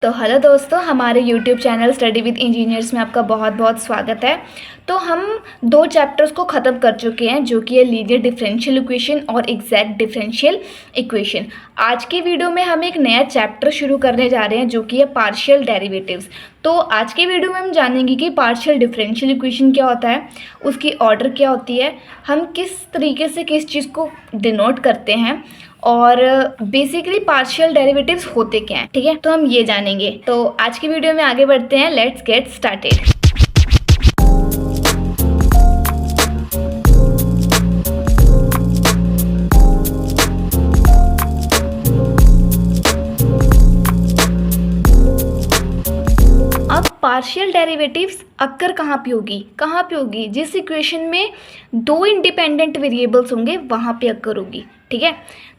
तो हेलो दोस्तों, हमारे YouTube channel study with engineers में आपका बहुत बहुत स्वागत है। तो हम दो चैप्टर्स को ख़त्म कर चुके हैं, जो कि है लीनियर डिफरेंशियल इक्वेशन और एग्जैक्ट डिफरेंशियल इक्वेशन। आज की वीडियो में हम एक नया चैप्टर शुरू करने जा रहे हैं, जो कि है पार्शियल डेरिवेटिव्स। तो आज की वीडियो में हम जानेंगे कि पार्शियल डिफरेंशियल इक्वेशन क्या होता है, उसकी ऑर्डर क्या होती है, हम किस तरीके से किस चीज़ को डिनोट करते हैं, और बेसिकली पार्शियल डेरिवेटिव्स होते क्या हैं। ठीक है, तो हम ये जानेंगे। तो आज की वीडियो में आगे बढ़ते हैं। Let's get started. अब पार्शियल डेरिवेटिव्स अक्कर कहाँ पे होगी? जिस इक्वेशन में दो इंडिपेंडेंट वेरिएबल्स होंगे वहाँ पे अक्कर होगी। ठीक है,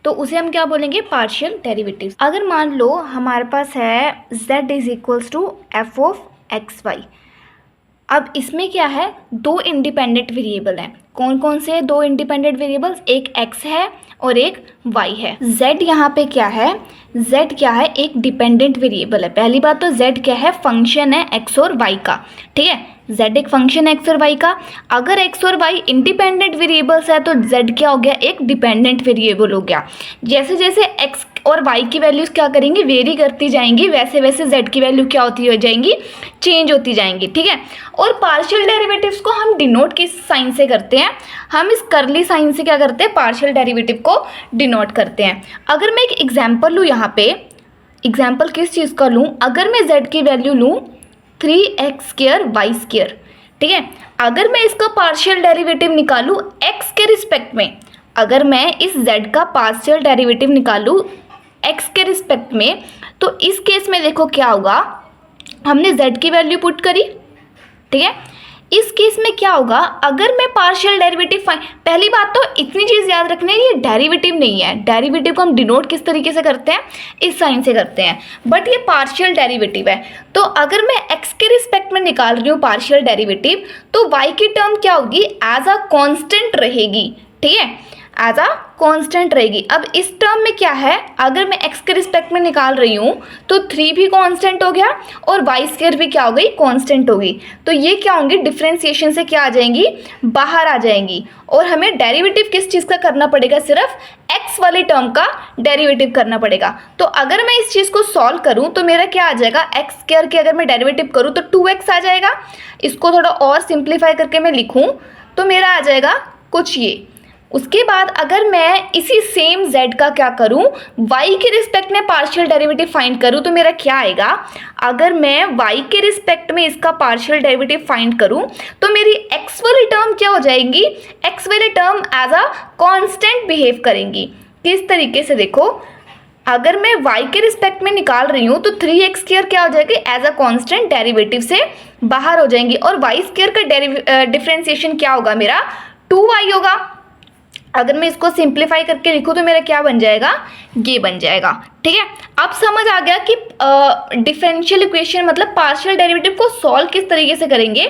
तो उसे हम क्या बोलेंगे? Partial derivatives. अगर मान लो हमारे पास है z is equals to f of x y. अब इसमें क्या है? दो इंडिपेंडेंट वेरिएबल हैं। कौन कौन से दो इंडिपेंडेंट वेरिएबल्स? एक x है और एक y है। z यहाँ पे क्या है? z क्या है? एक डिपेंडेंट वेरिएबल है। पहली बात तो z क्या है? फंक्शन है x और y का। ठीक है, z एक फंक्शन है x और y का। अगर x और y इंडिपेंडेंट वेरिएबल्स है तो z क्या हो गया? एक डिपेंडेंट वेरिएबल हो गया। जैसे जैसे x और y की वैल्यूज क्या करेंगी? वेरी करती जाएंगी, वैसे वैसे z की वैल्यू क्या होती हो जाएंगी? चेंज होती जाएंगी। ठीक है, और पार्शियल डेरिवेटिव्स को हम डिनोट किस साइन से करते हैं? हम इस करली साइन से क्या करते हैं? पार्शियल डेरिवेटिव को डिनोट करते हैं। अगर मैं एक एग्जाम्पल लूँ, यहाँ पे एग्जाम्पल किस चीज़ का लूँ? अगर मैं z की वैल्यू लूँ 3x² y²। ठीक है, अगर मैं इसका पार्शियल डेरिवेटिव निकालूँ x के रिस्पेक्ट में, अगर मैं इस z का पार्शियल डेरिवेटिव निकालूँ x के रिस्पेक्ट में, तो इस केस में देखो क्या होगा? हमने z की वैल्यू पुट करी। ठीक है, इस केस में क्या होगा? अगर मैं पार्शियल डेरिवेटिव पहली बात तो इतनी चीज़ याद रखनी है, ये डेरिवेटिव नहीं है। डेरिवेटिव को हम डिनोट किस तरीके से करते हैं? इस साइन से करते हैं, बट ये पार्शियल डेरिवेटिव है। तो अगर मैं x के रिस्पेक्ट में निकाल रही हूँ पार्शियल डेरिवेटिव, तो y की टर्म क्या होगी? एज अ कांस्टेंट रहेगी। ठीक है, एज अ कांस्टेंट रहेगी। अब इस टर्म में क्या है? अगर मैं x के रिस्पेक्ट में निकाल रही हूँ तो 3 भी कांस्टेंट हो गया और y² भी क्या हो गई? कांस्टेंट हो गई। तो ये क्या होंगी? डिफरेंशिएशन से क्या आ जाएंगी? बाहर आ जाएंगी। और हमें डेरिवेटिव किस चीज़ का करना पड़ेगा? सिर्फ x वाले टर्म का डेरिवेटिव करना पड़ेगा। तो अगर मैं इस चीज़ को सॉल्व करूँ तो मेरा क्या आ जाएगा? x² के अगर मैं डेरिवेटिव करूँ तो 2x आ जाएगा। इसको थोड़ा और सिंप्लीफाई करके मैं लिखूँ तो मेरा आ जाएगा कुछ ये। उसके बाद अगर मैं इसी सेम z का क्या करूं? y के रिस्पेक्ट में पार्शियल डेरिवेटिव फाइंड करूं तो मेरा क्या आएगा? अगर मैं y के रिस्पेक्ट में इसका पार्शियल डेरिवेटिव फाइंड करूं तो मेरी x वाली टर्म क्या हो जाएंगी? x वाली term as a constant behave करेंगी। किस तरीके से? देखो, अगर मैं y के रिस्पेक्ट में निकाल रही हूँ तो 3x² क्या हो जाएगी? एज अ कांस्टेंट डेरिवेटिव से बाहर हो जाएंगी। और y² का डिफरेंशिएशन क्या होगा? मेरा 2y होगा। अगर मैं इसको सिंप्लीफाई करके लिखूँ तो मेरा क्या बन जाएगा? ये बन जाएगा। ठीक है, अब समझ आ गया कि डिफरेंशियल इक्वेशन मतलब पार्शियल डेरिवेटिव को सॉल्व किस तरीके से करेंगे,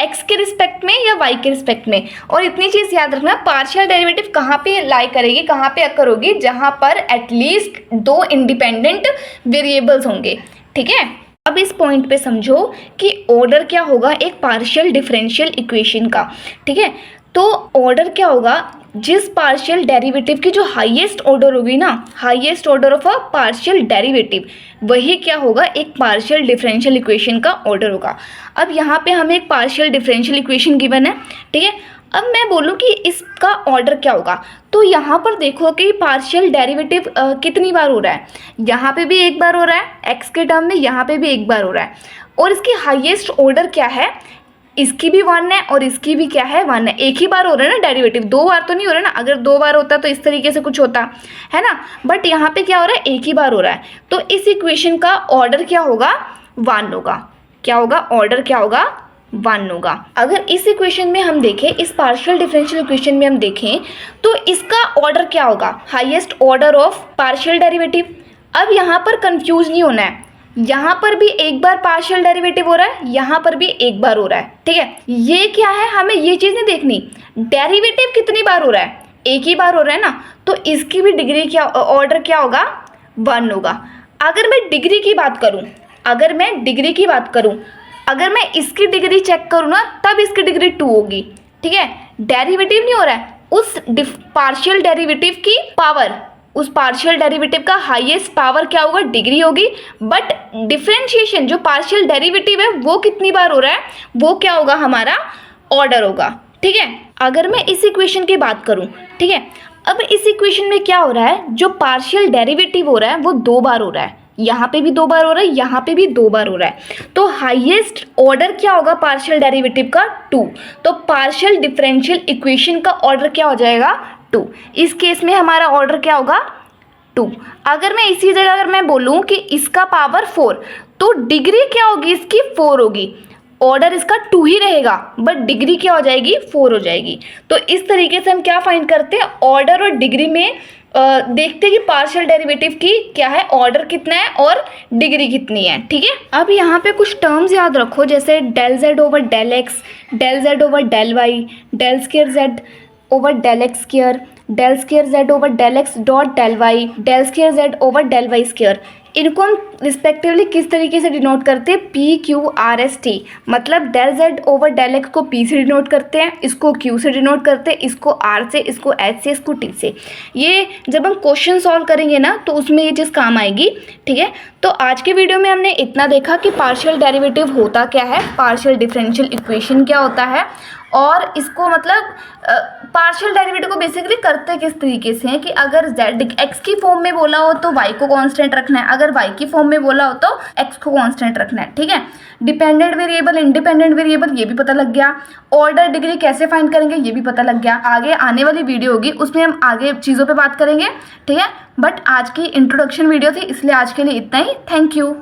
x के रिस्पेक्ट में या y के रिस्पेक्ट में। और इतनी चीज़ याद रखना, पार्शियल डेरिवेटिव कहाँ पे लाई करेगी, कहाँ पे अकर होगी? जहाँ पर एटलीस्ट दो इंडिपेंडेंट वेरिएबल्स होंगे। ठीक है, अब इस पॉइंट पे समझो कि ऑर्डर क्या होगा एक पार्शियल डिफरेंशियल इक्वेशन का। ठीक है, तो ऑर्डर क्या होगा? जिस पार्शियल डेरिवेटिव की जो हाईएस्ट ऑर्डर होगी ना, highest order of a partial derivative, वही क्या होगा? एक पार्शियल डिफरेंशियल इक्वेशन का ऑर्डर होगा। अब यहाँ पे हमें एक पार्शियल डिफरेंशियल इक्वेशन गिवन है। ठीक है, अब मैं बोलूँ कि इसका ऑर्डर क्या होगा, तो यहाँ पर देखो कि पार्शियल डेरिवेटिव कितनी बार हो रहा है? यहाँ पे भी एक बार हो रहा है x के टर्म में, यहाँ पे भी एक बार हो रहा है। और इसकी हाईएस्ट ऑर्डर क्या है? इसकी भी 1 है और इसकी भी क्या है? 1 है। एक ही बार हो रहा है ना डेरिवेटिव, 2 बार तो नहीं हो रहा ना। अगर 2 बार होता तो इस तरीके से कुछ होता है ना, बट यहाँ पे क्या हो रहा है? एक ही बार हो रहा है। तो इस इक्वेशन का ऑर्डर क्या होगा? 1 होगा। क्या होगा? ऑर्डर क्या होगा? 1 होगा। अगर इस इक्वेशन में हम देखें, इस पार्शियल डिफरेंशियल इक्वेशन में हम देखें तो इसका ऑर्डर क्या होगा? Highest order of partial derivative. अब यहाँ पर कंफ्यूज नहीं होना है, यहाँ पर भी एक बार पार्शियल डेरिवेटिव हो रहा है, यहाँ पर भी एक बार हो रहा है। ठीक है, ये क्या है? हमें ये चीज़ नहीं देखनी डेरिवेटिव कितनी बार हो रहा है, एक ही बार हो रहा है ना, तो इसकी भी डिग्री क्या, ऑर्डर क्या होगा? 1 होगा। अगर मैं डिग्री की बात करूँ, अगर मैं डिग्री की बात करूँ, अगर मैं इसकी डिग्री चेक करूँ ना, तब इसकी डिग्री 2 होगी, ठीक है। डेरिवेटिव नहीं हो रहा है, उस पार्शियल डेरिवेटिव की पावर, उस पार्शियल डेरिवेटिव का हाईएस्ट पावर क्या होगा, डिग्री होगी। बट डिफरेंशिएशन जो पार्शियल डेरिवेटिव है वो कितनी बार हो रहा है, वो क्या होगा, हमारा ऑर्डर होगा, ठीक है। अगर मैं इस इक्वेशन की बात करूं, ठीक है, अब इस इक्वेशन में क्या हो रहा है, जो पार्शियल डेरिवेटिव हो रहा है वो 2 बार हो रहा है, यहाँ पे भी 2 बार हो रहा है, यहाँ पे भी 2 बार हो रहा है। तो हाईएस्ट ऑर्डर क्या होगा पार्शियल डेरिवेटिव का, 2। तो पार्शियल डिफरेंशियल इक्वेशन का ऑर्डर क्या हो जाएगा, 2। इस केस में हमारा ऑर्डर क्या होगा, 2। अगर मैं इसी जगह अगर मैं बोलूँ कि इसका पावर 4, तो डिग्री क्या होगी इसकी, 4 होगी। ऑर्डर इसका 2 ही रहेगा, बट डिग्री क्या हो जाएगी, 4 हो जाएगी। तो इस तरीके से हम क्या फाइंड करते हैं, ऑर्डर और डिग्री में देखते हैं कि पार्शियल डेरिवेटिव की क्या है, ऑर्डर कितना है और डिग्री कितनी है, ठीक है। अब यहाँ पे कुछ टर्म्स याद रखो, जैसे del Z over del X, del Z over del Y, del square Z over del X square, del square Z over del X dot del Y, del square Z over del Y square. इनको हम respectively किस तरीके से denote करते हैं, P Q R S T. मतलब del Z over del X को P से डिनोट करते हैं, इसको क्यू से डिनोट करते हैं, इसको आर से, इसको एच से, इसको टी से। ये जब हम क्वेश्चन सॉल्व करेंगे ना, तो उसमें ये चीज़ काम आएगी, ठीक है। तो आज के वीडियो में हमने इतना देखा कि पार्शियल डेरिवेटिव होता क्या है, पार्शियल डिफरेंशियल इक्वेशन क्या होता है, और इसको मतलब पार्शियल डेरिवेटिव को बेसिकली करते किस तरीके से हैं कि अगर z x की फॉर्म में बोला हो तो y को कांस्टेंट रखना है, अगर y की फॉर्म में बोला हो तो x को कांस्टेंट रखना है, ठीक है। डिपेंडेंट वेरिएबल, इंडिपेंडेंट वेरिएबल, ये भी पता लग गया। ऑर्डर डिग्री कैसे फाइंड करेंगे, ये भी पता लग गया। आगे आने वाली वीडियो होगी उसमें हम आगे चीज़ों पर बात करेंगे, ठीक है। बट आज की इंट्रोडक्शन वीडियो थी, इसलिए आज के लिए इतना ही। Thank you.